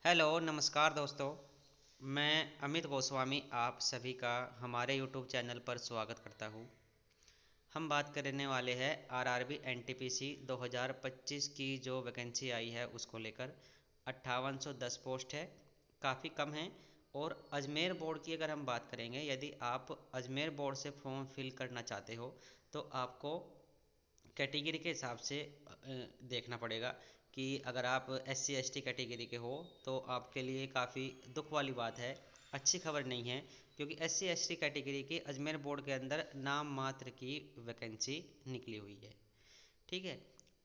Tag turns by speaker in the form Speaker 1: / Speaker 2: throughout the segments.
Speaker 1: Hello नमस्कार दोस्तों। मैं अमित गोस्वामी आप सभी का हमारे यूट्यूब चैनल पर स्वागत करता हूँ। हम बात करने वाले हैं आरआरबी एनटीपीसी 2025 की जो वैकेंसी आई है उसको लेकर। 5810 पोस्ट है, काफ़ी कम है। और अजमेर बोर्ड की अगर हम बात करेंगे, यदि आप अजमेर बोर्ड से फॉर्म फिल करना चाहते हो तो आपको कैटेगरी के हिसाब से देखना पड़ेगा कि अगर आप SC ST कैटेगरी के हो तो आपके लिए काफ़ी दुख वाली बात है, अच्छी खबर नहीं है। क्योंकि SC ST कैटेगरी की अजमेर बोर्ड के अंदर नाम मात्र की वैकेंसी निकली हुई है, ठीक है।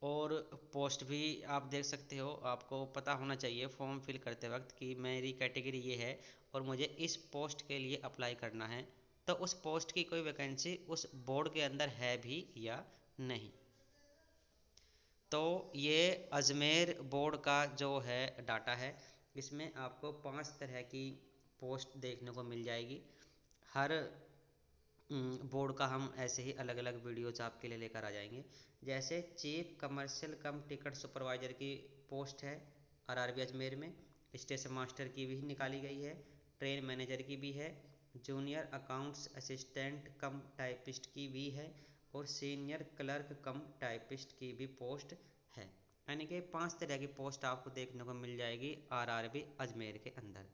Speaker 1: और पोस्ट भी आप देख सकते हो, आपको पता होना चाहिए फॉर्म फिल करते वक्त कि मेरी कैटेगरी ये है और मुझे इस पोस्ट के लिए अप्लाई करना है, तो उस पोस्ट की कोई वैकेंसी उस बोर्ड के अंदर है भी या नहीं। तो ये अजमेर बोर्ड का जो है डाटा है, इसमें आपको 5 तरह की पोस्ट देखने को मिल जाएगी। हर बोर्ड का हम ऐसे ही अलग अलग वीडियोज आपके लिए लेकर आ जाएंगे। जैसे चीफ कमर्शियल कम टिकट सुपरवाइजर की पोस्ट है आरआरबी अजमेर में, स्टेशन मास्टर की भी निकाली गई है, ट्रेन मैनेजर की भी है, जूनियर अकाउंट्स असिस्टेंट कम टाइपिस्ट की भी है और सीनियर क्लर्क कम टाइपिस्ट की भी पोस्ट है। यानी कि 5 तरह की पोस्ट आपको देखने को मिल जाएगी आरआरबी अजमेर के अंदर।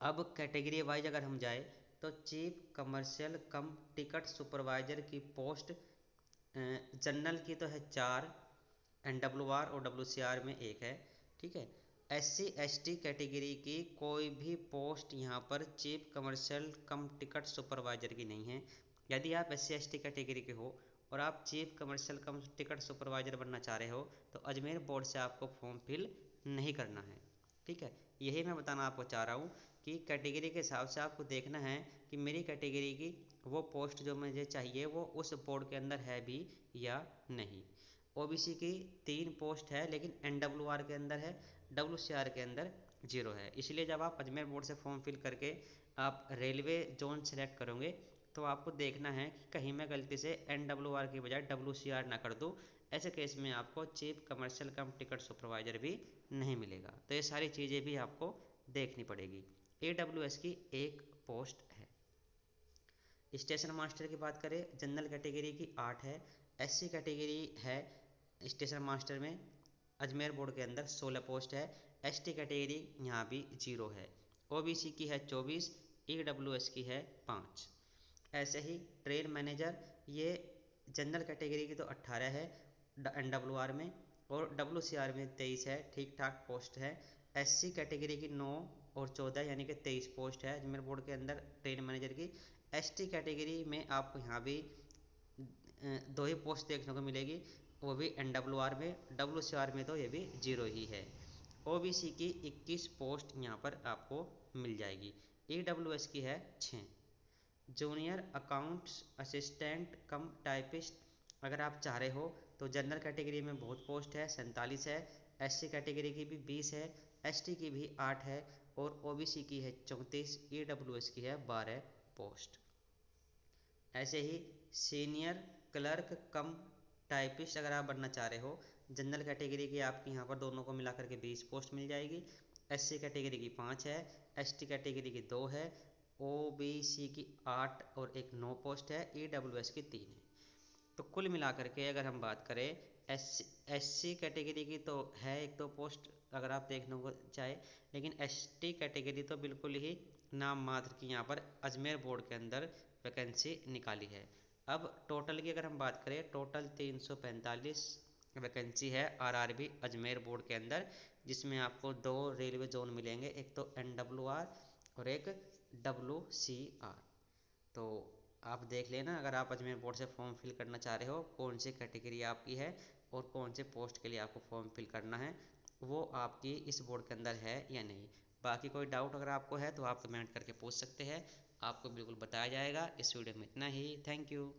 Speaker 1: अब कैटेगरी वाइज अगर हम जाए तो चीफ कमर्शियल कम टिकट सुपरवाइजर की पोस्ट जनरल की तो है 4, NWR और WCR में 1 है, ठीक है। SC ST कैटेगरी की कोई भी पोस्ट यहाँ पर चीफ कमर्शियल कम टिकट सुपरवाइजर की नहीं है। यदि आप SC ST कैटेगरी के हो और आप चीफ कमर्शियल कम टिकट सुपरवाइजर बनना चाह रहे हो तो अजमेर बोर्ड से आपको फॉर्म फिल नहीं करना है, ठीक है। यही मैं बताना आपको चाह रहा हूँ कि कैटेगरी के हिसाब से आपको देखना है कि मेरी कैटेगरी की वो पोस्ट जो मुझे चाहिए वो उस बोर्ड के अंदर है भी या नहीं। OBC की 3 पोस्ट है लेकिन NWR के अंदर है, WCR के अंदर 0 है। इसलिए जब आप अजमेर बोर्ड से फॉर्म फिल करके आप रेलवे जोन सेलेक्ट करोगे तो आपको देखना है कि कहीं मैं गलती से NWR की बजाय WCR ना कर दूँ। ऐसे केस में आपको चीफ कमर्शियल कम टिकट सुपरवाइजर भी नहीं मिलेगा। तो ये सारी चीज़ें भी आपको देखनी पड़ेगी। AWS की 1 पोस्ट है। स्टेशन मास्टर की बात करें, जनरल कैटेगरी की 8 है, SC कैटेगरी है स्टेशन मास्टर में अजमेर बोर्ड के अंदर 16 पोस्ट है, ST कैटेगरी यहाँ भी 0 है, OBC की है 24, EWS की है 5। ऐसे ही ट्रेन मैनेजर, ये जनरल कैटेगरी की तो 18 है NWR में और WCR में 23 है, ठीक ठाक पोस्ट है। SC कैटेगरी की 9 और 14 यानी कि 23 पोस्ट है अजमेर बोर्ड के अंदर ट्रेन मैनेजर की। ST कैटेगरी में आपको यहाँ भी 2 ही पोस्ट देखने को मिलेगी, वो भी NWR में, WCR में तो ये भी 0 ही है। OBC की 21 पोस्ट यहाँ पर आपको मिल जाएगी, EWS की है 6। जूनियर अकाउंट्स असिस्टेंट कम टाइपिस्ट अगर आप चाह रहे हो तो जनरल कैटेगरी में बहुत पोस्ट है 47 है, SC कैटेगरी की भी 20 है, ST की भी 8 है और OBC की है 34, EWS की है 12 पोस्ट। ऐसे ही सीनियर क्लर्क कम टाइपिस्ट अगर आप बनना चाह रहे हो, जनरल कैटेगरी की आपकी यहाँ पर दोनों को मिला करके 20 पोस्ट मिल जाएगी, SC कैटेगरी की 5 है, ST कैटेगरी की 2 है, OBC की 8 और एक 9 पोस्ट है, EWS की 3 है। तो कुल मिलाकर के अगर हम बात करें SC कैटेगरी की तो है 1-2 पोस्ट अगर आप देखने को चाहे, लेकिन ST कैटेगरी तो बिल्कुल ही नाम मात्र की यहाँ पर अजमेर बोर्ड के अंदर वैकेंसी निकाली है। अब टोटल की अगर हम बात करें, टोटल 345 वैकेंसी है आरआरबी अजमेर बोर्ड के अंदर, जिसमें आपको 2 रेलवे जोन मिलेंगे, एक तो NWR और एक WCR। तो आप देख लेना अगर आप अजमेर बोर्ड से फॉर्म फिल करना चाह रहे हो कौन सी कैटेगरी आपकी है और कौन से पोस्ट के लिए आपको फॉर्म फिल करना है, वो आपकी इस बोर्ड के अंदर है या नहीं। बाकी कोई डाउट अगर आपको है तो आप कमेंट करके पूछ सकते हैं, आपको बिल्कुल बताया जाएगा। इस वीडियो में इतना ही, थैंक यू।